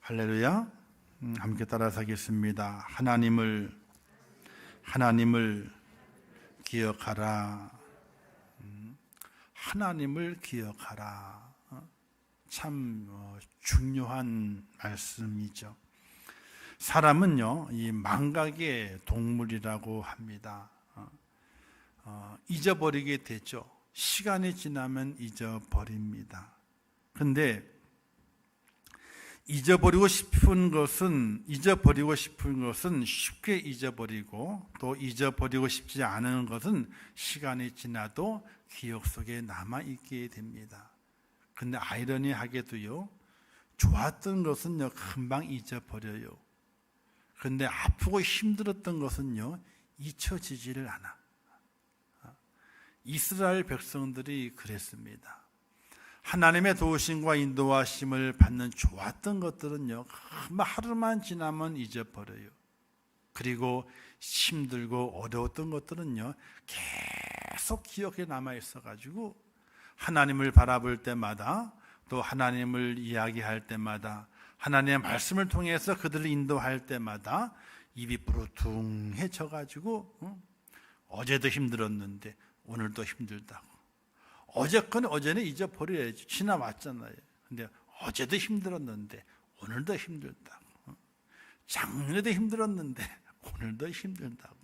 할렐루야. 함께 따라서 하겠습니다. 하나님을 기억하라. 하나님을 기억하라. 참 중요한 말씀이죠. 사람은요, 이 망각의 동물이라고 합니다. 잊어버리게 되죠. 시간이 지나면 잊어버립니다. 근데 잊어버리고 싶은 것은 쉽게 잊어버리고, 또 잊어버리고 싶지 않은 것은 시간이 지나도 기억 속에 남아있게 됩니다. 근데 아이러니하게도요, 좋았던 것은요, 금방 잊어버려요. 근데 아프고 힘들었던 것은요, 잊혀지지를 않아. 이스라엘 백성들이 그랬습니다. 하나님의 도우심과 인도하심을 받는 좋았던 것들은요, 하루만 지나면 잊어버려요. 그리고 힘들고 어려웠던 것들은요, 계속 기억에 남아있어가지고 하나님을 바라볼 때마다, 또 하나님을 이야기할 때마다, 하나님의 말씀을 통해서 그들을 인도할 때마다 입이 부르퉁해져가지고 어제도 힘들었는데 오늘도 힘들다고. 어제는 잊어버려야지. 지나왔잖아요. 근데 어제도 힘들었는데 오늘도 힘들다고. 작년에도 힘들었는데 오늘도 힘들다고.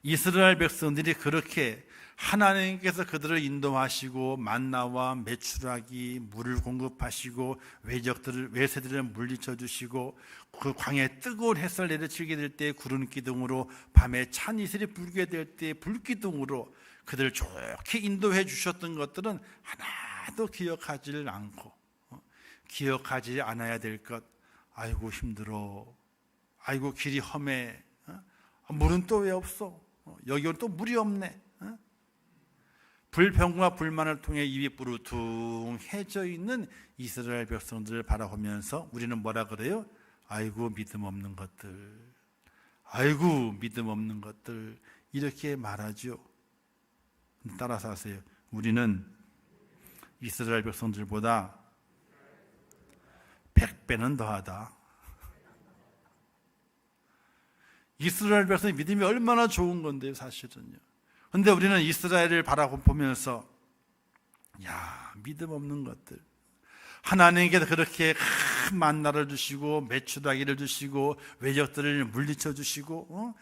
이스라엘 백성들이 그렇게 하나님께서 그들을 인도하시고 만나와 메추라기, 물을 공급하시고 외세들을 물리쳐 주시고, 그 광야에 뜨거운 햇살 내리치게 될 때 구름 기둥으로, 밤에 찬 이슬이 불게 될 때 불 기둥으로 그들을 좋게 인도해 주셨던 것들은 하나도 기억하지를 않고, 기억하지 않아야 될 것, 아이고 힘들어, 아이고 길이 험해, 물은 또 왜 없어, 여기는 또 물이 없네, 불평과 불만을 통해 입이 부르퉁해져 있는 이스라엘 백성들을 바라보면서 우리는 뭐라 그래요? 아이고 믿음 없는 것들, 아이고 믿음 없는 것들, 이렇게 말하죠. 따라서 하세요. 우리는 이스라엘 백성들보다 100배는 더하다. 이스라엘 백성의 믿음이 얼마나 좋은 건데요, 사실은요. 근데 우리는 이스라엘을 바라보면서, 야, 믿음 없는 것들, 하나님께서 그렇게 큰 만나를 주시고 메추라기를 주시고 외적들을 물리쳐 주시고,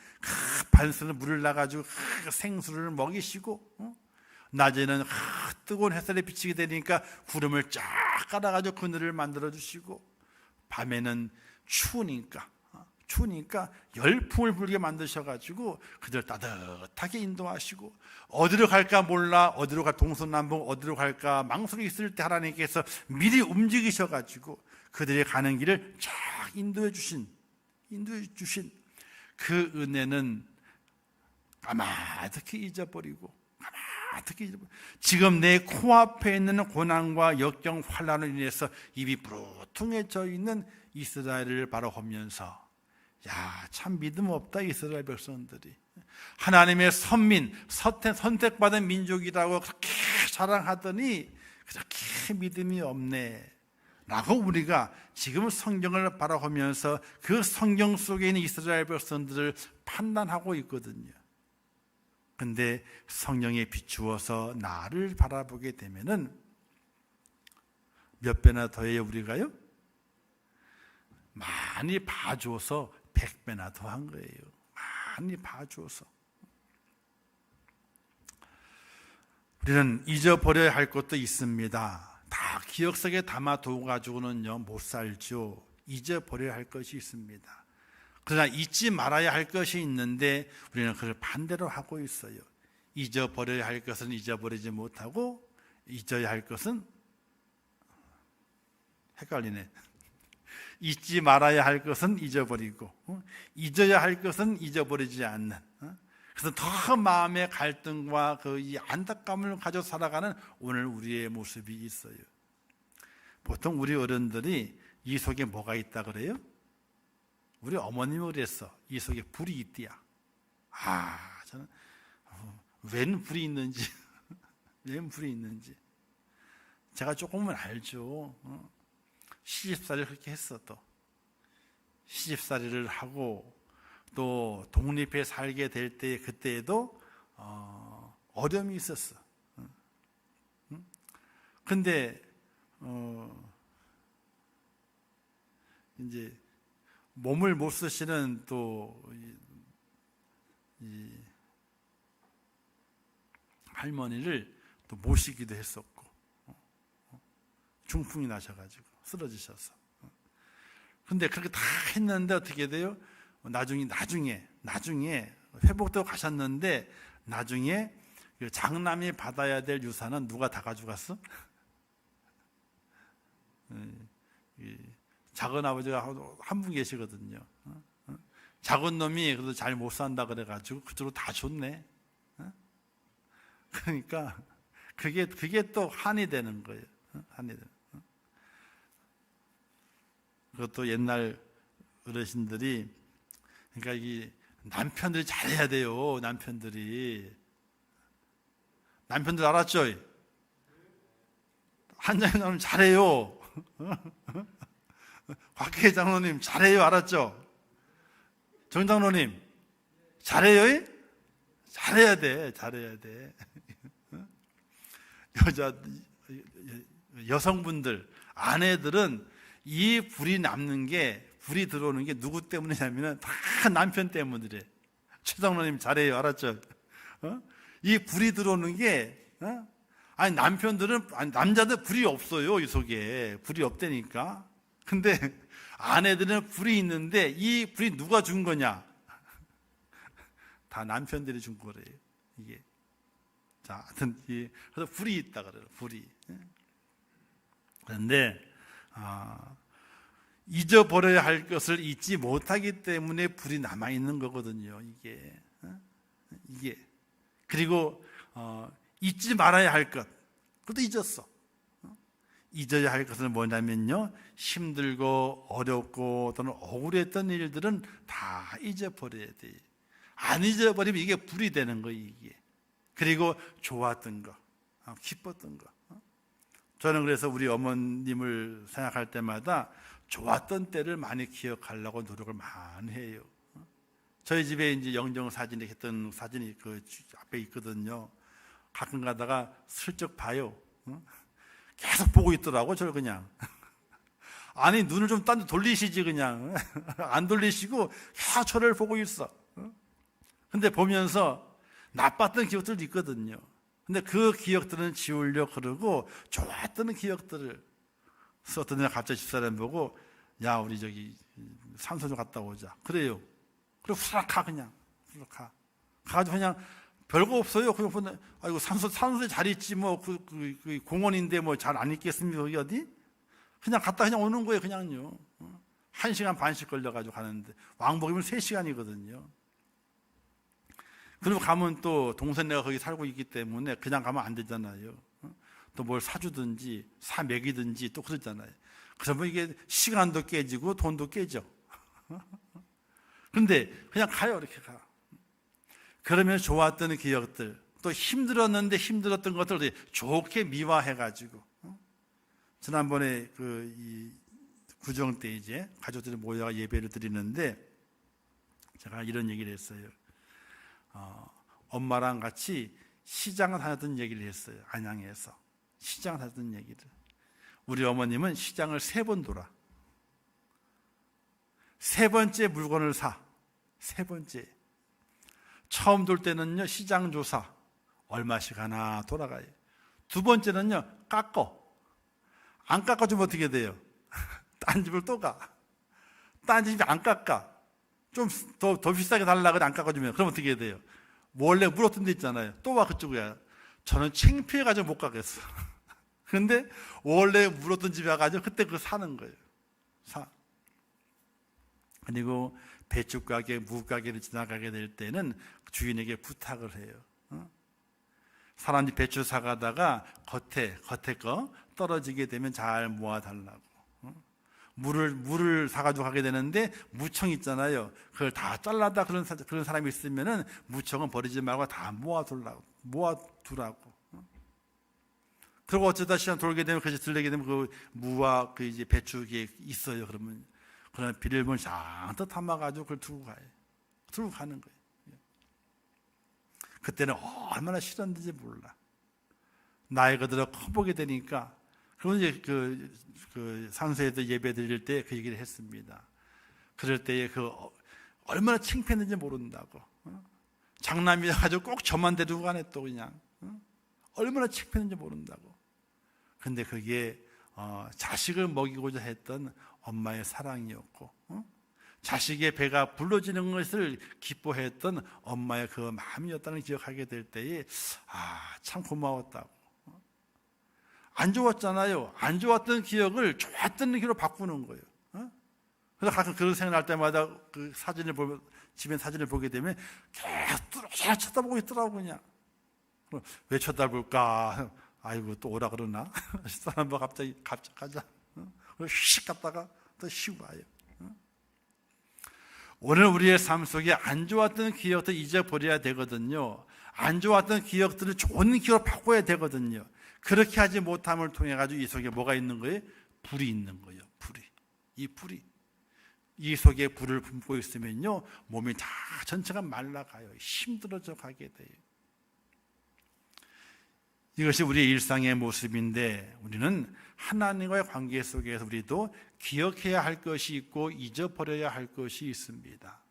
반수는 물을 놔가지고 생수를 먹이시고, 낮에는 뜨거운 햇살에 비치게 되니까 구름을 쫙 깔아가지고 그늘을 만들어 주시고, 밤에는 추우니까 열풍을 불게 만드셔가지고 그들 따뜻하게 인도하시고, 어디로 갈까 몰라, 어디로 갈, 동서남북 어디로 갈까 망설이 있을 때 하나님께서 미리 움직이셔가지고 그들이 가는 길을 쫙 인도해 주신 그 은혜는 까마득히 잊어버리고, 지금 내 코앞에 있는 고난과 역경 환난으로 인해서 입이 부르퉁해져 있는 이스라엘을 바라보면서, 야, 참 믿음 없다 이스라엘 백성들이. 하나님의 선택받은 민족이라고 그렇게 자랑하더니 그렇게 믿음이 없네 라고 우리가 지금 성경을 바라보면서 그 성경 속에 있는 이스라엘 백성들을 판단하고 있거든요. 근데 성령에 비추어서 나를 바라보게 되면은 몇 배나 더해요, 우리가요? 많이 봐줘서 100배나 더한 거예요. 많이 봐줘서. 우리는 잊어버려야 할 것도 있습니다. 다 기억 속에 담아두고 가지고는요, 못 살죠. 잊어버려야 할 것이 있습니다. 그러나 잊지 말아야 할 것이 있는데 우리는 그걸 반대로 하고 있어요. 잊어버려야 할 것은 잊어버리지 못하고, 잊어야 할 것은, 헷갈리네. 잊지 말아야 할 것은 잊어버리고, 잊어야 할 것은 잊어버리지 않는, 그래서 더 마음의 갈등과 그 이 안타까움을 가져 살아가는 오늘 우리의 모습이 있어요. 보통 우리 어른들이 이 속에 뭐가 있다 그래요? 우리 어머님이 그랬어. 이 속에 불이 있디야. 저는 웬 불이 있는지 제가 조금은 알죠. 시집살이를 그렇게 했어. 또 시집살이를 하고 또 독립해 살게 될 때 그때에도 어려움이 있었어. 근데 이제 몸을 못 쓰시는 또 이 할머니를 또 모시기도 했었고, 중풍이 나셔가지고 쓰러지셔서. 근데 그렇게 다 했는데 어떻게 돼요? 나중에 회복도 가셨는데 나중에 장남이 받아야 될 유산은 누가 다 가져갔어? 작은 아버지가 한 분 계시거든요. 작은 놈이 그래도 잘 못 산다 그래가지고 그쪽으로 다 줬네. 그러니까 그게 또 한이 되는 거예요. 한이 되는. 그것도 옛날 어르신들이, 그러니까 이 남편들이 잘해야 돼요. 남편들 알았죠? 한장님 잘해요. 곽혜 장로님 잘해요. 알았죠? 정 장로님 잘해요. 잘해야 돼. 여성분들, 아내들은 이 불이 들어오는 게 누구 때문이냐면 다 남편 때문이래. 최 장로님 잘해요. 알았죠? 이 불이 들어오는 게, 남자들 불이 없어요. 이 속에 불이 없다니까. 근데 아내들은 불이 있는데 이 불이 누가 준 거냐? 다 남편들이 준 거래요. 이게. 자, 하여튼 그래서 불이 있다 그래요. 불이. 그런데 잊어버려야 할 것을 잊지 못하기 때문에 불이 남아 있는 거거든요. 이게. 그리고 잊지 말아야 할 것, 그것도 잊었어. 잊어야 할 것은 뭐냐면요, 힘들고 어렵고 또는 억울했던 일들은 다 잊어버려야 돼. 안 잊어버리면 이게 불이 되는 거예요. 이게. 그리고 좋았던 거, 기뻤던 거. 저는 그래서 우리 어머님을 생각할 때마다 좋았던 때를 많이 기억하려고 노력을 많이 해요. 저희 집에 이제 영정 사진에 했던 사진이 그 앞에 있거든요. 가끔 가다가 슬쩍 봐요. 계속 보고 있더라고, 저를 그냥. 아니, 눈을 좀 딴 데 돌리시지, 그냥. 안 돌리시고 계속 저를 보고 있어. 근데 보면서 나빴던 기억들도 있거든요. 근데 그 기억들은 지우려고 그러고 좋았던 기억들을. 그래서 어떤 날 갑자기 집사람 보고, 야, 우리 저기 산소 좀 갔다 오자. 그래요. 그리고 후락 가, 그냥. 후락 가. 가가지고 그냥 별거 없어요. 그냥 보면, 아이고, 산소에 잘 있지, 뭐, 그 공원인데 뭐 잘 안 있겠습니까, 여기 어디? 그냥 갔다 그냥 오는 거예요, 그냥요. 1시간 반씩 걸려가지고 가는데, 왕복이면 3시간이거든요. 그리고 가면 또 동생네가 거기 살고 있기 때문에 그냥 가면 안 되잖아요. 또 뭘 사주든지, 사 먹이든지 또 그러잖아요. 그러면 이게 시간도 깨지고 돈도 깨져. 근데 그냥 가요, 이렇게 가. 그러면 좋았던 기억들, 또 힘들었는데 힘들었던 것들을 좋게 미화해가지고. 지난번에 이 구정 때 이제 가족들이 모여 예배를 드리는데 제가 이런 얘기를 했어요. 엄마랑 같이 시장을 다녔던 얘기를 했어요. 안양에서 시장을 다녔던 얘기를. 우리 어머님은 시장을 3번 돌아. 3번째 물건을 사. 3번째. 처음 돌 때는요, 시장 조사 얼마씩 하나 돌아가요. 2번째는요, 깎어. 안 깎아주면 어떻게 돼요? 딴 집을 또 가. 딴 집이 안 깎아. 좀 더 비싸게 달라 그래, 안 깎아주면. 그럼 어떻게 돼요? 원래 물었던 데 있잖아요. 또 와, 그쪽이야. 저는 창피해가지고 못 가겠어. 근데 원래 물었던 집에 와가지고 그때 그거 사는 거예요. 사. 그리고 배추 가게, 무 가게를 지나가게 될 때는 주인에게 부탁을 해요. 사람들이 배추 사가다가 겉에 거 떨어지게 되면 잘 모아달라고. 물을 사가지고 가게 되는데 무청 있잖아요. 그걸 다 잘라다 그런 사람이 있으면은 무청은 버리지 말고 다 모아두라고. 그리고 어쩌다 시간 돌게 되면 그것이 들리게 되면 그 무와 그 이제 배추에 있어요. 그러면 그런 비닐물 잔뜩 담아가지고 그걸 들고 가요. 들고 가는 거예요. 그때는 얼마나 싫었는지 몰라. 나이가 들어 커보게 되니까 그런 이제 그 산소에도 예배 드릴 때 그 얘기를 했습니다. 그럴 때에 얼마나 창피했는지 모른다고. 장남이 가지고 꼭 저만 데리고 가네 또 그냥. 얼마나 창피했는지 모른다고. 근데 그게 자식을 먹이고자 했던 엄마의 사랑이었고, 자식의 배가 불러지는 것을 기뻐했던 엄마의 그 마음이었다는 기억하게 될 때에 참 고마웠다고. 안 좋았잖아요. 안 좋았던 기억을 좋았던 기억으로 바꾸는 거예요. 그래서 가끔 그런 생각날 때마다 그 사진을 보면, 집에 사진을 보게 되면 계속 쳐다보고 있더라고 그냥. 왜 쳐다볼까? 아이고 또 오라 그러나? 사람 뭐 갑자기 가자. 휙 갔다가 또 쉬고 와요. 오늘 우리의 삶 속에 안 좋았던 기억들 잊어버려야 되거든요. 안 좋았던 기억들을 좋은 기억으로 바꿔야 되거든요. 그렇게 하지 못함을 통해 가지고 이 속에 뭐가 있는 거예요? 불이 있는 거예요. 불이. 이 속에 불을 품고 있으면요, 몸이 다 전체가 말라가요. 힘들어져 가게 돼요. 이것이 우리의 일상의 모습인데, 우리는 하나님과의 관계 속에서 우리도 기억해야 할 것이 있고 잊어버려야 할 것이 있습니다.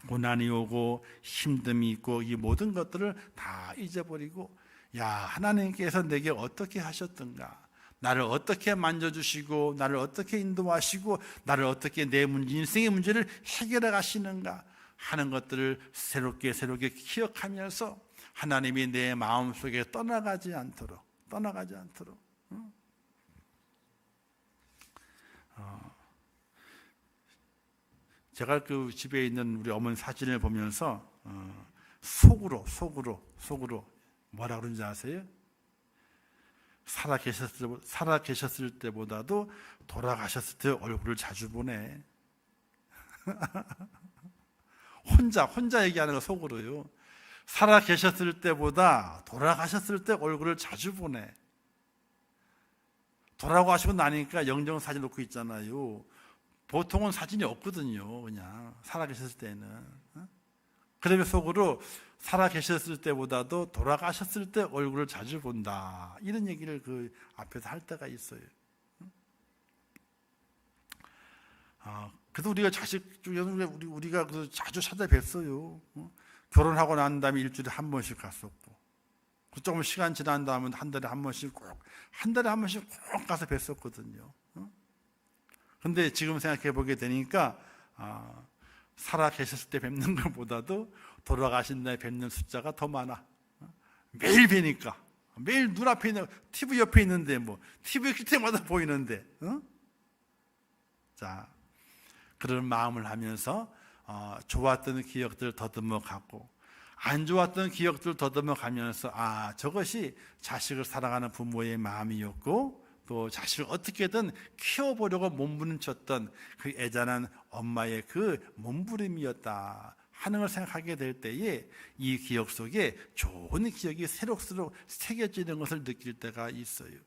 고난이 오고 힘듦이 있고 이 모든 것들을 다 잊어버리고, 하나님께서 내게 어떻게 하셨던가, 나를 어떻게 만져주시고 나를 어떻게 인도하시고 나를 어떻게 내 인생의 문제를 해결해 가시는가 하는 것들을 새롭게 기억하면서 하나님이 내 마음속에 떠나가지 않도록 제가 그 집에 있는 우리 어머니 사진을 보면서 속으로 뭐라 그런지 아세요? 살아계셨을 때보다도 돌아가셨을 때 얼굴을 자주 보네. 혼자 얘기하는 거 속으로요. 살아계셨을 때보다 돌아가셨을 때 얼굴을 자주 보네. 돌아가시고 나니까 영정사진 놓고 있잖아요. 보통은 사진이 없거든요. 그냥 살아계셨을 때는. 그러면 속으로 살아계셨을 때보다도 돌아가셨을 때 얼굴을 자주 본다, 이런 얘기를 그 앞에서 할 때가 있어요. 그래도 우리가 자식 중에서 우리가 자주 찾아뵀어요. 결혼하고 난 다음에 일주일에 한 번씩 갔었고, 조금 시간 지난 다음에 한 달에 한 번씩 꼭 가서 뵀었거든요. 근데 지금 생각해 보게 되니까 살아 계셨을 때 뵙는 것보다도 돌아가신 날 뵙는 숫자가 더 많아. 매일 뵈니까, 매일 눈앞에 있는, TV 옆에 있는데 TV 킬 때마다 보이는데, 자, 그런 마음을 하면서 좋았던 기억들을 더듬어 가고 안 좋았던 기억들을 더듬어 가면서 저것이 자식을 사랑하는 부모의 마음이었고, 또 자식을 어떻게든 키워보려고 몸부림쳤던 그 애잔한 엄마의 그 몸부림이었다 하는 걸 생각하게 될 때에 이 기억 속에 좋은 기억이 새록새록 새겨지는 것을 느낄 때가 있어요.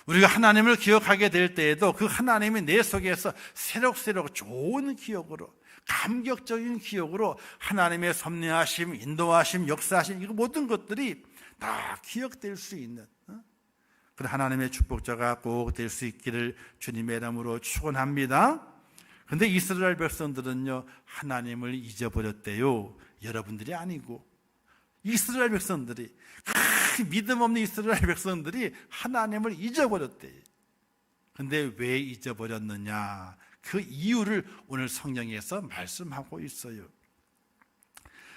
우리가 하나님을 기억하게 될 때에도 그 하나님이 내 속에서 새록새록 좋은 기억으로, 감격적인 기억으로 하나님의 섭리하심, 인도하심, 역사하심, 이 모든 것들이 다 기억될 수 있는 그런 하나님의 축복자가 꼭 될 수 있기를 주님의 이름으로 축원합니다. 그런데 이스라엘 백성들은요, 하나님을 잊어버렸대요. 여러분들이 아니고 이스라엘 백성들이, 믿음 없는 이스라엘 백성들이 하나님을 잊어버렸대요. 그런데 왜 잊어버렸느냐, 그 이유를 오늘 성경에서 말씀하고 있어요.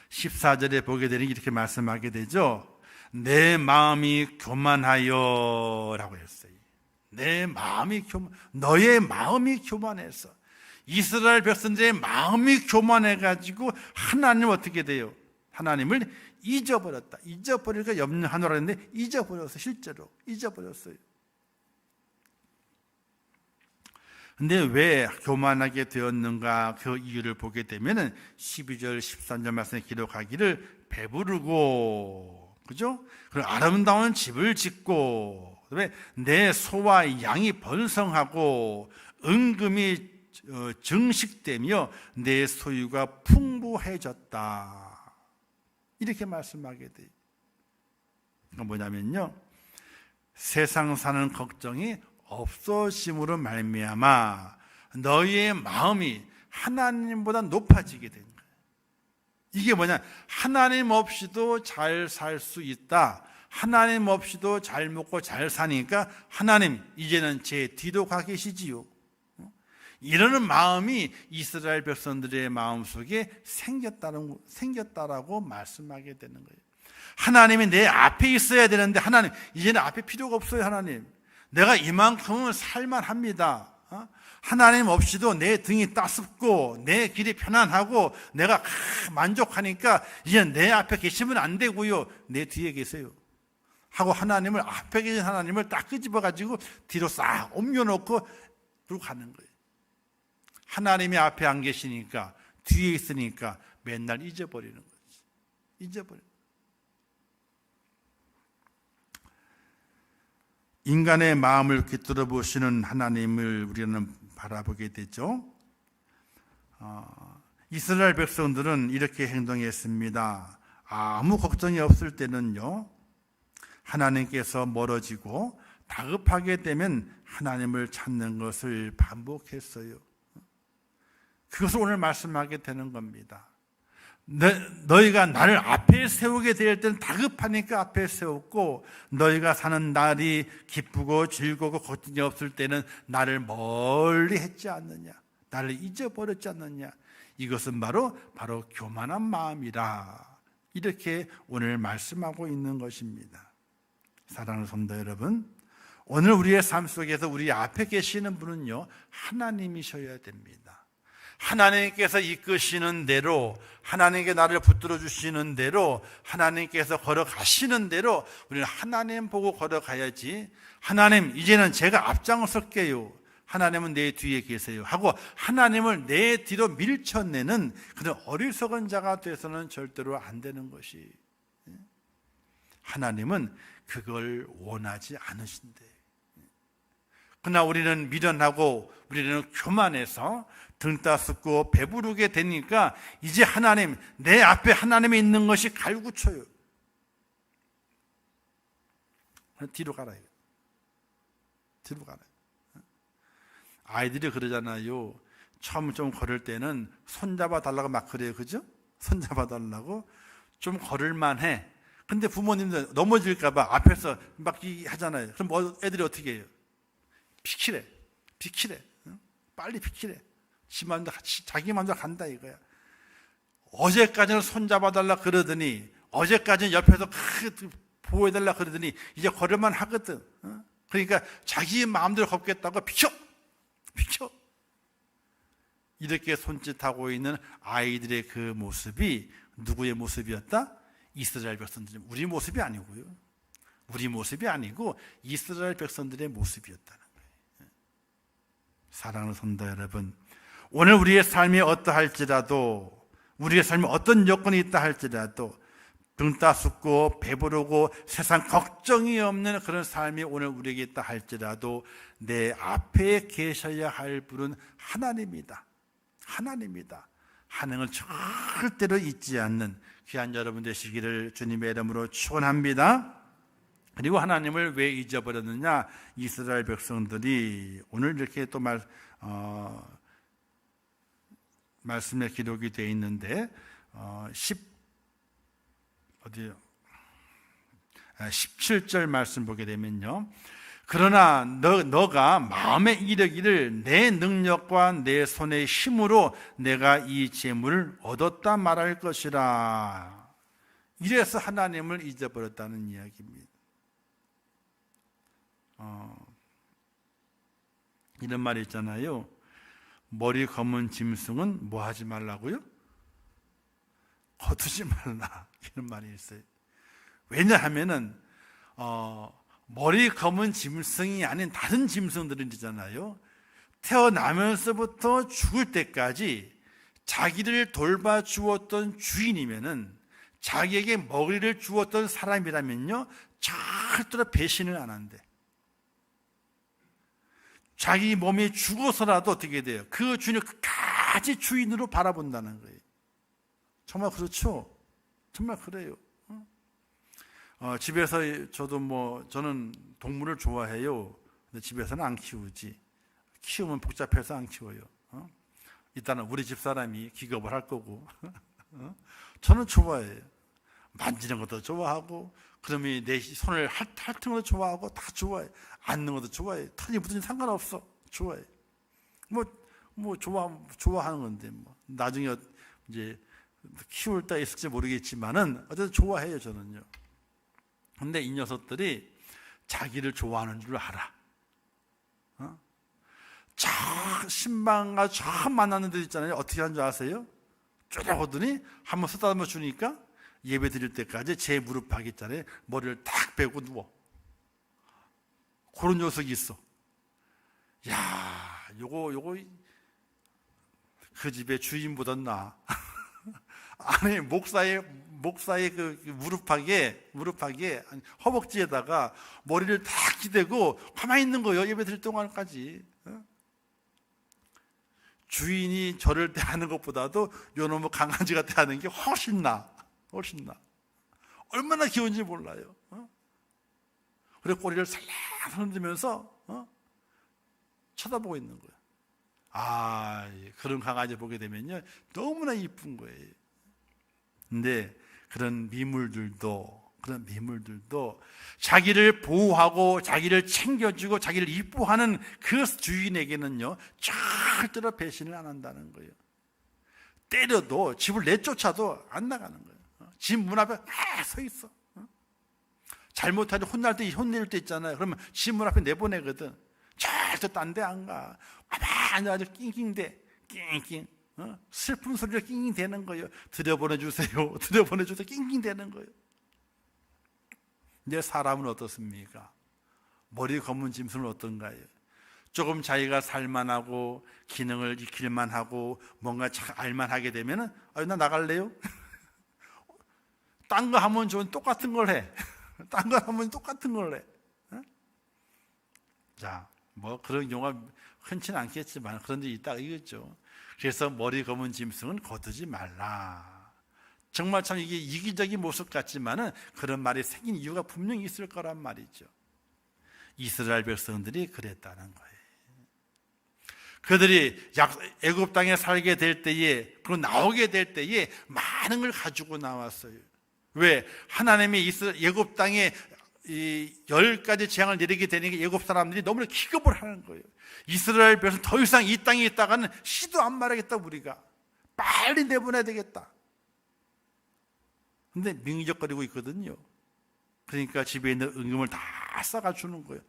14절에 보게 되니 이렇게 말씀하게 되죠. 내 마음이 교만하여 라고 했어요. 너의 마음이 교만해서, 이스라엘 백성들의 마음이 교만해가지고 하나님을 어떻게 돼요? 하나님을 잊어버렸다. 잊어버리니까 염려하노라 했는데 잊어버렸어요. 실제로 잊어버렸어요. 근데 왜 교만하게 되었는가, 그 이유를 보게 되면 12절 13절 말씀에 기록하기를 배부르고 그죠? 그리고 아름다운 집을 짓고, 그다음에 내 소와 양이 번성하고 은금이 증식되며 내 소유가 풍부해졌다. 이렇게 말씀하게 돼요. 그건 뭐냐면요, 세상 사는 걱정이 없어짐으로 말미암아 너희의 마음이 하나님보다 높아지게 된 거예요. 이게 뭐냐, 하나님 없이도 잘 살 수 있다, 하나님 없이도 잘 먹고 잘 사니까 하나님 이제는 제 뒤로 가 계시지요, 이러는 마음이 이스라엘 백성들의 마음속에 생겼다라고 말씀하게 되는 거예요. 하나님이 내 앞에 있어야 되는데 하나님 이제는 앞에 필요가 없어요. 하나님 내가 이만큼은 살만합니다. 하나님 없이도 내 등이 따숩고 내 길이 편안하고 내가 만족하니까 이제 내 앞에 계시면 안 되고요, 내 뒤에 계세요 하고 하나님을, 앞에 계신 하나님을 딱 끄집어 가지고 뒤로 싹 옮겨놓고 그러고 가는 거예요. 하나님이 앞에 안 계시니까, 뒤에 있으니까 맨날 잊어버리는 거지. 잊어버려. 인간의 마음을 꿰뚫어 보시는 하나님을 우리는 바라보게 되죠. 이스라엘 백성들은 이렇게 행동했습니다. 아무 걱정이 없을 때는요, 하나님께서 멀어지고 다급하게 되면 하나님을 찾는 것을 반복했어요. 그것을 오늘 말씀하게 되는 겁니다. 너희가 나를 앞에 세우게 될 때는 다급하니까 앞에 세웠고, 너희가 사는 날이 기쁘고 즐거우고 걱정이 없을 때는 나를 멀리 했지 않느냐, 나를 잊어버렸지 않느냐. 이것은 바로 교만한 마음이라, 이렇게 오늘 말씀하고 있는 것입니다. 사랑하는 성도 여러분, 오늘 우리의 삶 속에서 우리 앞에 계시는 분은요, 하나님이셔야 됩니다. 하나님께서 이끄시는 대로, 하나님께 나를 붙들어 주시는 대로, 하나님께서 걸어가시는 대로 우리는 하나님 보고 걸어가야지, 하나님 이제는 제가 앞장설게요, 하나님은 내 뒤에 계세요 하고 하나님을 내 뒤로 밀쳐내는 그런 어리석은 자가 돼서는 절대로 안 되는 것이, 하나님은 그걸 원하지 않으신대. 그러나 우리는 미련하고 우리는 교만해서 등 따숩고 배부르게 되니까 이제 하나님, 내 앞에 하나님이 있는 것이 갈구쳐요. 뒤로 가라. 뒤로 가라. 아이들이 그러잖아요. 처음 좀 걸을 때는 손잡아 달라고 막 그래요. 그죠? 손잡아 달라고. 좀 걸을만 해. 근데 부모님들 넘어질까봐 앞에서 막 하잖아요. 그럼 애들이 어떻게 해요? 비키래. 빨리 비키래. 자기 마음대로 간다 이거야. 어제까지는 손잡아달라 그러더니, 어제까지는 옆에서 보호해달라 그러더니 이제 걸을만 하거든. 그러니까 자기 마음대로 걷겠다고 비켜. 이렇게 손짓하고 있는 아이들의 그 모습이 누구의 모습이었다? 이스라엘 백성들의, 우리 모습이 아니고요. 우리 모습이 아니고 이스라엘 백성들의 모습이었다는 거예요. 사랑하는 성도 여러분, 오늘 우리의 삶이 어떠할지라도, 우리의 삶에 어떤 여건이 있다 할지라도, 등 따숩고 배부르고 세상 걱정이 없는 그런 삶이 오늘 우리에게 있다 할지라도 내 앞에 계셔야 할 분은 하나님이다. 하나님을 절대로 잊지 않는 귀한 여러분 되시기를 주님의 이름으로 축원합니다. 그리고 하나님을 왜 잊어버렸느냐? 이스라엘 백성들이 오늘 이렇게 또 말씀에 기록이 되어 있는데 17절 말씀 보게 되면요, 그러나 너가 마음에 이르기를 내 능력과 내 손의 힘으로 내가 이 재물을 얻었다 말할 것이라. 이래서 하나님을 잊어버렸다는 이야기입니다. 이런 말이 있잖아요. 머리 검은 짐승은 뭐 하지 말라고요? 거두지 말라. 이런 말이 있어요. 왜냐하면은 머리 검은 짐승이 아닌 다른 짐승들은 있잖아요. 태어나면서부터 죽을 때까지 자기를 돌봐주었던 주인이면은, 자기에게 먹이를 주었던 사람이라면요, 절대로 배신을 안 한대. 자기 몸이 죽어서라도 어떻게 돼요? 그 주인을 끝까지 주인으로 바라본다는 거예요. 정말 그렇죠? 정말 그래요. 집에서 저는 동물을 좋아해요. 근데 집에서는 안 키우지. 키우면 복잡해서 안 키워요. 일단은 우리 집 사람이 기겁을 할 거고. 저는 좋아해요. 만지는 것도 좋아하고, 그러면 내 손을 핥는 것도 좋아하고, 다 좋아해. 앉는 것도 좋아해. 털이 묻으니 상관없어. 좋아해. 좋아하는 건데, 나중에 이제 키울 때 있을지 모르겠지만은, 어쨌든 좋아해요, 저는요. 근데 이 녀석들이 자기를 좋아하는 줄 알아. 저 신방과 처음 만나는 데 있잖아요. 어떻게 하는 줄 아세요? 쪼려보더니 한번 쓰다듬어 주니까 예배 드릴 때까지 제 무릎팍 있잖아요. 머리를 딱 빼고 누워. 그런 녀석이 있어. 야, 요거 그 집의 주인보다 나아. 아니, 목사의 그 무릎팍에 허벅지에다가 머리를 딱 기대고 가만히 있는 거예요. 예배 드릴 동안까지. 주인이 저를 대하는 것보다도 요놈의 강아지가 대하는 게 훨씬 나. 얼마나 귀여운지 몰라요. 그래 꼬리를 살짝 흔들면서 쳐다보고 있는 거예요. 그런 강아지 보게 되면요, 너무나 이쁜 거예요. 근데 그런 미물들도 자기를 보호하고 자기를 챙겨주고 자기를 이뻐하는 그 주인에게는요, 절대로 배신을 안 한다는 거예요. 때려도, 집을 내쫓아도 안 나가는 거예요. 집 문 앞에 서 있어. 잘못하지 혼낼 때 있잖아요. 그러면 집 문 앞에 내보내거든. 절대 딴 데 안 가. 앉아가지고 낑낑대. 낑낑. 슬픈 소리를 낑낑 대는 거예요. 들여보내주세요. 낑낑 대는 거예요. 근데 사람은 어떻습니까? 머리 검은 짐승은 어떤가요? 조금 자기가 살만하고 기능을 익힐만 하고 뭔가 알만하게 되면은 나 나갈래요? 딴 거 하면 똑같은 걸 해. 자, 그런 경우가 흔치는 않겠지만 그런 데 있다 이거죠. 그래서 머리 검은 짐승은 거두지 말라. 정말 참 이게 이기적인 모습 같지만은 그런 말이 생긴 이유가 분명히 있을 거란 말이죠. 이스라엘 백성들이 그랬다는 거예요. 그들이 애굽 땅에 살게 될 때에, 그리고 나오게 될 때에 많은 걸 가지고 나왔어요. 왜? 하나님이 애굽 땅에 이 10가지 재앙을 내리게 되니까 애굽 사람들이 너무나 기겁을 하는 거예요. 이스라엘 백성 더 이상 이 땅에 있다가는 씨도 안 말하겠다. 우리가 빨리 내보내야 되겠다. 근데 민기적거리고 있거든요. 그러니까 집에 있는 은금을 다 싸가 주는 거예요.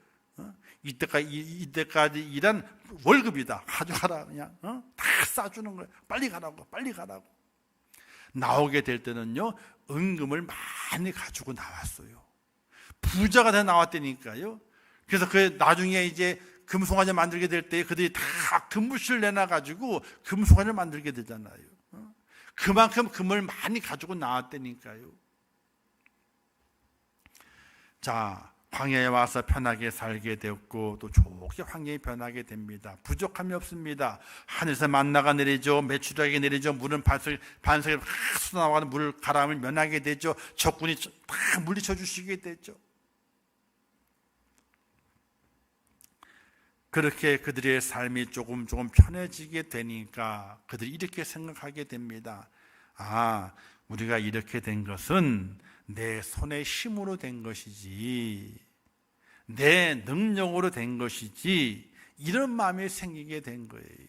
이때까지 일한 월급이다. 가져가라. 그냥 다 싸주는 거예요. 빨리 가라고. 나오게 될 때는요, 은금을 많이 가지고 나왔어요. 부자가 다 나왔다니까요. 그래서 그 나중에 이제 금송아지 만들게 될 때 그들이 다 금붙을 내놔가지고 금송아지를 만들게 되잖아요. 그만큼 금을 많이 가지고 나왔다니까요. 자, 광야에 와서 편하게 살게 되었고 또 좋게 환경이 변하게 됩니다. 부족함이 없습니다. 하늘에서 만나가 내리죠. 메추라기가 내리죠. 물은 반석에 쏟아나가는 물 가라앉을 면하게 되죠. 적군이 다 물리쳐 주시게 되죠. 그렇게 그들의 삶이 조금 편해지게 되니까 그들이 이렇게 생각하게 됩니다. 우리가 이렇게 된 것은 내 손의 힘으로 된 것이지, 내 능력으로 된 것이지, 이런 마음이 생기게 된 거예요.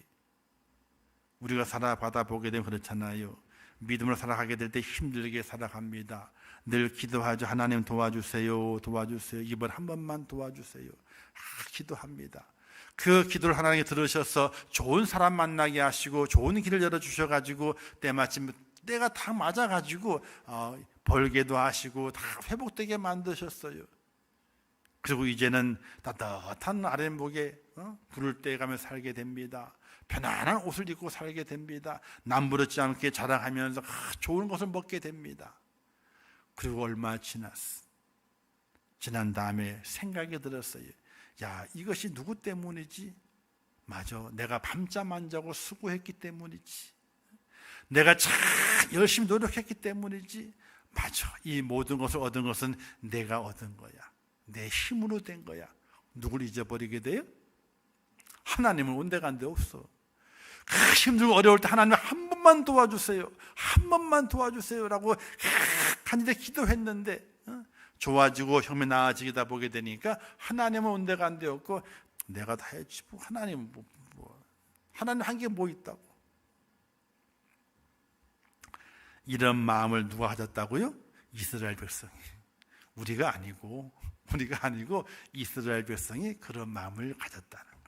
우리가 살아가다 보게 되면 그렇잖아요. 믿음으로 살아가게 될 때 힘들게 살아갑니다. 늘 기도하죠. 하나님 도와주세요. 이번 한 번만 도와주세요. 기도합니다. 그 기도를 하나님이 들으셔서 좋은 사람 만나게 하시고 좋은 길을 열어주셔가지고 때마침 때가 다 맞아가지고 벌게도 하시고 다 회복되게 만드셨어요. 그리고 이제는 따뜻한 아랫목에 불을 떼가며 살게 됩니다. 편안한 옷을 입고 살게 됩니다. 남부럽지 않게 자라가면서 좋은 것을 먹게 됩니다. 그리고 얼마 지났어. 지난 다음에 생각이 들었어요. 야, 이것이 누구 때문이지? 맞아, 내가 밤잠 안 자고 수고했기 때문이지. 내가 참 열심히 노력했기 때문이지. 맞아, 이 모든 것을 얻은 것은 내가 얻은 거야. 내 힘으로 된 거야. 누굴 잊어버리게 돼요? 하나님은 온데간데 없어. 힘들고 어려울 때 하나님 한 번만 도와주세요, 한 번만 도와주세요 라고 간절히 기도했는데 좋아지고 형편 나아지다 보게 되니까 하나님은 온데간데 없고 내가 다 했지 뭐. 하나님 하나님 한 게 뭐 있다고. 이런 마음을 누가 가졌다고요? 이스라엘 백성이. 우리가 아니고 이스라엘 백성이 그런 마음을 가졌다는 거예요.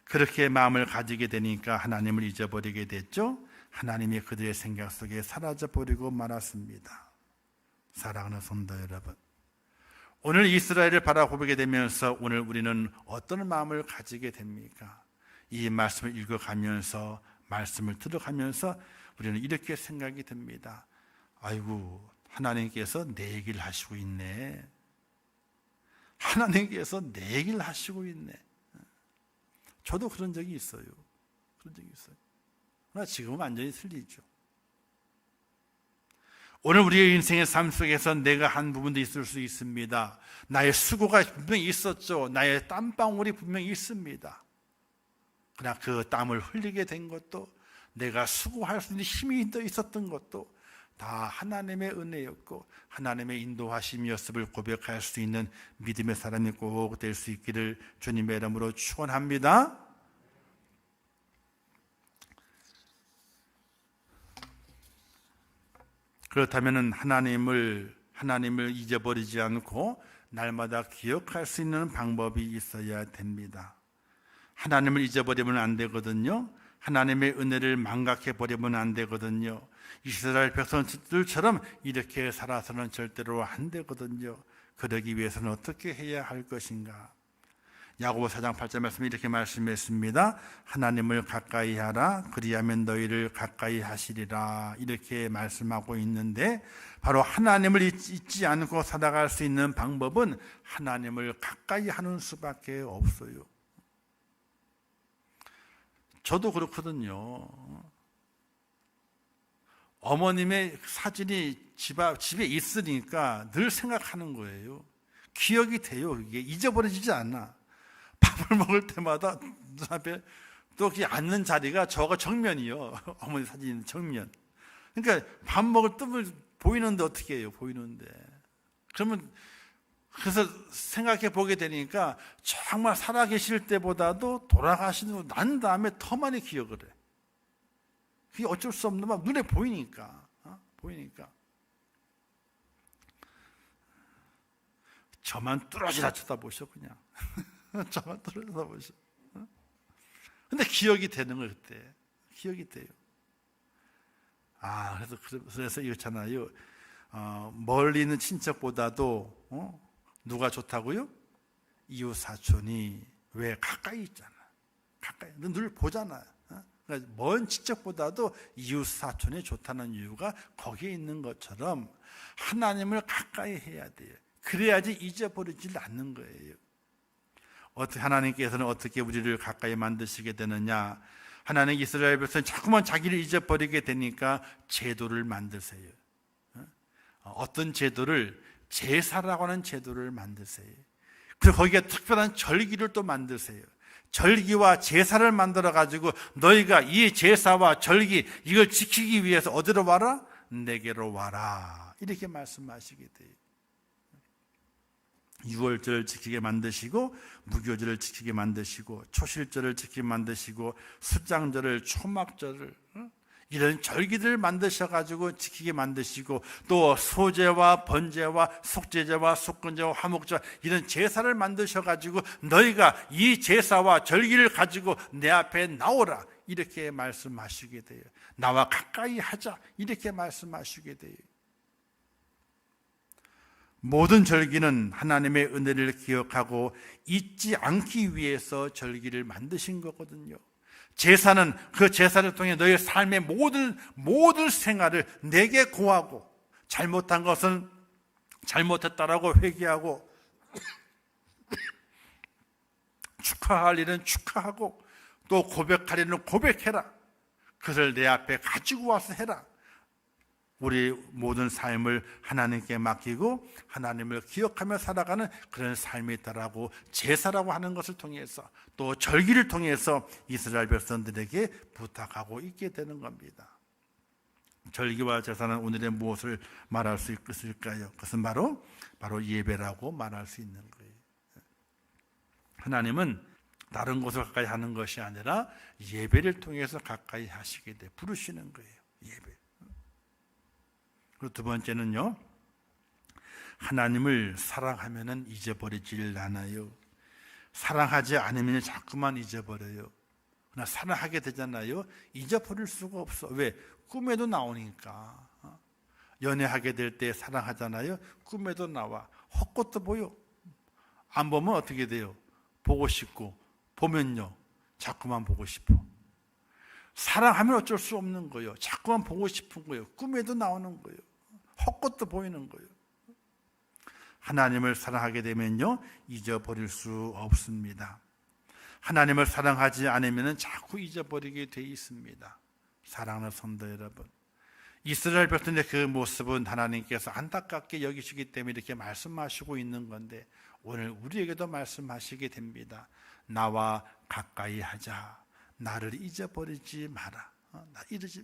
그렇게 마음을 가지게 되니까 하나님을 잊어버리게 됐죠. 하나님이 그들의 생각 속에 사라져버리고 말았습니다. 사랑하는 성도 여러분, 오늘 이스라엘을 바라보게 되면서 오늘 우리는 어떤 마음을 가지게 됩니까? 이 말씀을 읽어가면서, 말씀을 들어가면서 우리는 이렇게 생각이 듭니다. 아이고, 하나님께서 내 얘기를 하시고 있네. 하나님께서 내 얘기를 하시고 있네. 저도 그런 적이 있어요. 그러나 지금은 완전히 틀리죠. 오늘 우리의 인생의 삶 속에서 내가 한 부분도 있을 수 있습니다. 나의 수고가 분명히 있었죠. 나의 땀방울이 분명히 있습니다. 그러나 그 땀을 흘리게 된 것도, 내가 수고할 수 있는 힘이 더 있었던 것도 다 하나님의 은혜였고 하나님의 인도하심이었음을 고백할 수 있는 믿음의 사람이 꼭 될 수 있기를 주님의 이름으로 축원합니다. 그렇다면 하나님을 잊어버리지 않고 날마다 기억할 수 있는 방법이 있어야 됩니다. 하나님을 잊어버리면 안 되거든요. 하나님의 은혜를 망각해버리면 안 되거든요. 이스라엘 백성들처럼 이렇게 살아서는 절대로 안 되거든요. 그러기 위해서는 어떻게 해야 할 것인가? 야고보 4장 8절 말씀에 이렇게 말씀했습니다. 하나님을 가까이 하라, 그리하면 너희를 가까이 하시리라. 이렇게 말씀하고 있는데, 바로 하나님을 잊지 않고 살아갈 수 있는 방법은 하나님을 가까이 하는 수밖에 없어요. 저도 그렇거든요. 어머님의 사진이 집에 있으니까 늘 생각하는 거예요. 기억이 돼요. 이게 잊어버려지지 않아. 밥을 먹을 때마다 눈앞에 또 앉는 자리가 저가 정면이요. 어머니 사진 있는 정면. 그러니까 밥 먹을 뜸을 보이는데 어떻게 해요? 보이는데. 그러면 그래서 생각해 보게 되니까 정말 살아계실 때보다도 돌아가시고 난 다음에 더 많이 기억을 해. 그게 어쩔 수 없는 막 눈에 보이니까. 저만 뚫어지라 쳐다보셔 그냥. 저만 뚫어지라 쳐다보셔. 근데 기억이 되는 거예요. 그때 기억이 돼요. 그래서 이렇잖아요. 멀리 있는 친척보다도 누가 좋다고요? 이웃 사촌이. 왜? 가까이 있잖아. 가까이 늘 보잖아요. 그러니까 먼 친척보다도 이웃 사촌이 좋다는 이유가 거기에 있는 것처럼 하나님을 가까이 해야 돼요. 그래야지 잊어버리질 않는 거예요. 하나님께서는 어떻게 우리를 가까이 만드시게 되느냐? 하나님 이스라엘 백성은 자꾸만 자기를 잊어버리게 되니까 제도를 만드세요. 어떤 제도를? 제사라고 하는 제도를 만드세요. 그리고 거기에 특별한 절기를 또 만드세요. 절기와 제사를 만들어 가지고 너희가 이 제사와 절기 이걸 지키기 위해서 어디로 와라? 내게로 와라. 이렇게 말씀하시게 돼요. 유월절을 지키게 만드시고, 무교절을 지키게 만드시고, 초실절을 지키게 만드시고, 숫장절을, 초막절을, 이런 절기들을 만드셔가지고 지키게 만드시고, 또 소제와 번제와 속제제와 속건제와 화목제와 이런 제사를 만드셔가지고 너희가 이 제사와 절기를 가지고 내 앞에 나오라. 이렇게 말씀하시게 돼요. 나와 가까이 하자. 이렇게 말씀하시게 돼요. 모든 절기는 하나님의 은혜를 기억하고 잊지 않기 위해서 절기를 만드신 거거든요. 제사는 그 제사를 통해 너의 삶의 모든 생활을 내게 고하고, 잘못한 것은 잘못했다라고 회개하고, 축하할 일은 축하하고, 또 고백할 일은 고백해라. 그것을 내 앞에 가지고 와서 해라. 우리 모든 삶을 하나님께 맡기고 하나님을 기억하며 살아가는 그런 삶이 있다라고, 제사라고 하는 것을 통해서, 또 절기를 통해서 이스라엘 백성들에게 부탁하고 있게 되는 겁니다. 절기와 제사는 오늘의 무엇을 말할 수 있을까요? 그것은 바로 예배라고 말할 수 있는 거예요. 하나님은 다른 곳을 가까이 하는 것이 아니라 예배를 통해서 가까이 하시게 돼 부르시는 거예요. 예배. 그리고 두 번째는요, 하나님을 사랑하면은 잊어버리질 않아요. 사랑하지 않으면 자꾸만 잊어버려요. 그러나 사랑하게 되잖아요. 잊어버릴 수가 없어. 왜? 꿈에도 나오니까. 연애하게 될 때 사랑하잖아요. 꿈에도 나와. 헛것도 보여. 안 보면 어떻게 돼요? 보고 싶고, 보면요, 자꾸만 보고 싶어. 사랑하면 어쩔 수 없는 거예요. 자꾸만 보고 싶은 거예요. 꿈에도 나오는 거예요. 헛것도 보이는 거예요. 하나님을 사랑하게 되면요, 잊어버릴 수 없습니다. 하나님을 사랑하지 않으면 자꾸 잊어버리게 돼 있습니다. 사랑하는 성도 여러분, 이스라엘 백성의 그 모습은 하나님께서 안타깝게 여기시기 때문에 이렇게 말씀하시고 있는 건데, 오늘 우리에게도 말씀하시게 됩니다. 나와 가까이 하자. 나를 잊어버리지 마라.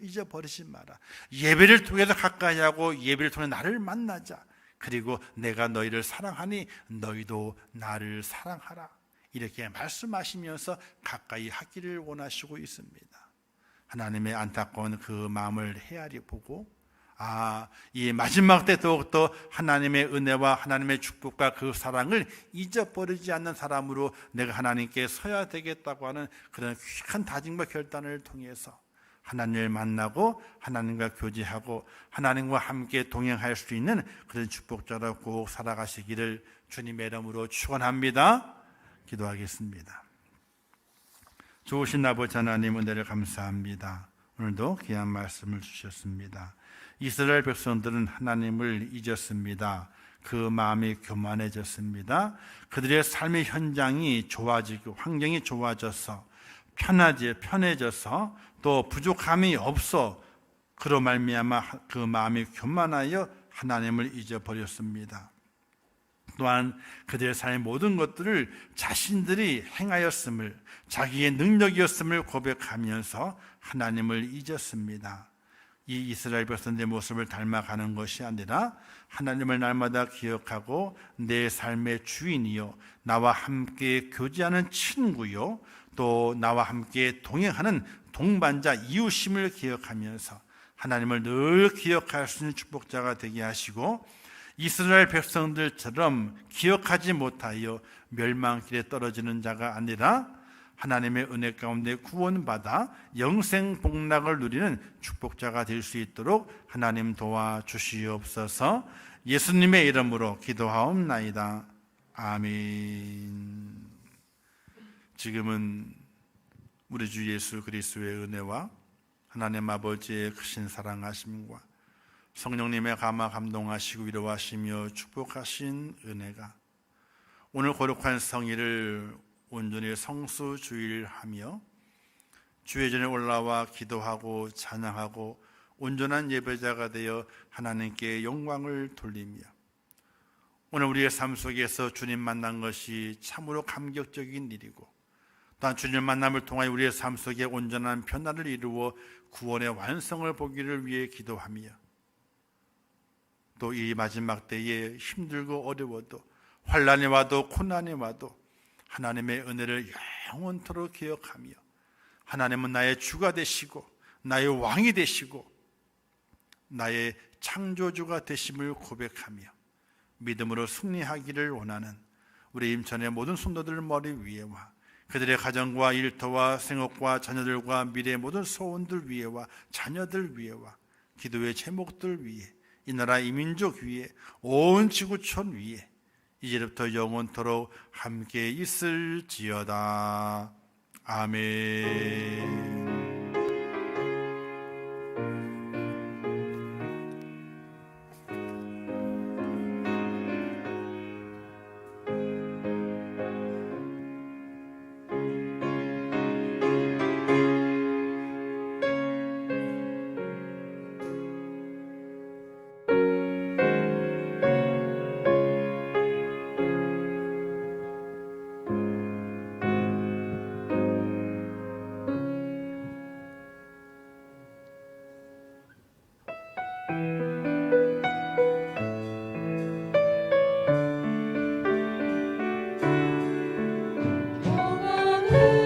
잊어버리지 마라. 예배를 통해서 가까이 하고, 예배를 통해 나를 만나자. 그리고 내가 너희를 사랑하니 너희도 나를 사랑하라. 이렇게 말씀하시면서 가까이 하기를 원하시고 있습니다. 하나님의 안타까운 그 마음을 헤아려 보고, 이 마지막 때 더욱더 하나님의 은혜와 하나님의 축복과 그 사랑을 잊어버리지 않는 사람으로 내가 하나님께 서야 되겠다고 하는 그런 귀한 다짐과 결단을 통해서 하나님을 만나고 하나님과 교제하고 하나님과 함께 동행할 수 있는 그런 축복자로 꼭 살아가시기를 주님의 이름으로 축원합니다. 기도하겠습니다. 좋으신 아버지 하나님, 은혜를 감사합니다. 오늘도 귀한 말씀을 주셨습니다. 이스라엘 백성들은 하나님을 잊었습니다. 그 마음이 교만해졌습니다. 그들의 삶의 현장이 좋아지고 환경이 좋아져서 편해져서 또 부족함이 없어 그로 말미암아 그 마음이 교만하여 하나님을 잊어버렸습니다. 또한 그들의 삶의 모든 것들을 자신들이 행하였음을, 자기의 능력이었음을 고백하면서 하나님을 잊었습니다. 이 이스라엘 백성들의 모습을 닮아가는 것이 아니라 하나님을 날마다 기억하고 내 삶의 주인이요, 나와 함께 교제하는 친구요, 또 나와 함께 동행하는 동반자, 이웃임을 기억하면서 하나님을 늘 기억할 수 있는 축복자가 되게 하시고, 이스라엘 백성들처럼 기억하지 못하여 멸망길에 떨어지는 자가 아니라 하나님의 은혜 가운데 구원받아 영생 복락을 누리는 축복자가 될 수 있도록 하나님 도와주시옵소서. 예수님의 이름으로 기도하옵나이다. 아멘. 지금은 우리 주 예수 그리스도의 은혜와 하나님 아버지의 크신 사랑하심과 성령님의 감화 감동하시고 위로하시며 축복하신 은혜가 오늘 거룩한 성일을 온전히 성수주일하며 주의 전에 올라와 기도하고 찬양하고 온전한 예배자가 되어 하나님께 영광을 돌리며 오늘 우리의 삶 속에서 주님 만난 것이 참으로 감격적인 일이고, 또한 주님 만남을 통하여 우리의 삶 속에 온전한 변화를 이루어 구원의 완성을 보기를 위해 기도하며, 또 이 마지막 때에 힘들고 어려워도 환난이 와도 고난이 와도 하나님의 은혜를 영원토록 기억하며 하나님은 나의 주가 되시고 나의 왕이 되시고 나의 창조주가 되심을 고백하며 믿음으로 승리하기를 원하는 우리 임천의 모든 성도들 머리 위에와 그들의 가정과 일터와 생업과 자녀들과 미래의 모든 소원들 위에와 자녀들 위에와 기도의 제목들 위에 이 나라 이 민족 위에 온 지구촌 위에 이제부터 영원토록 함께 있을지어다. 아멘. 영원히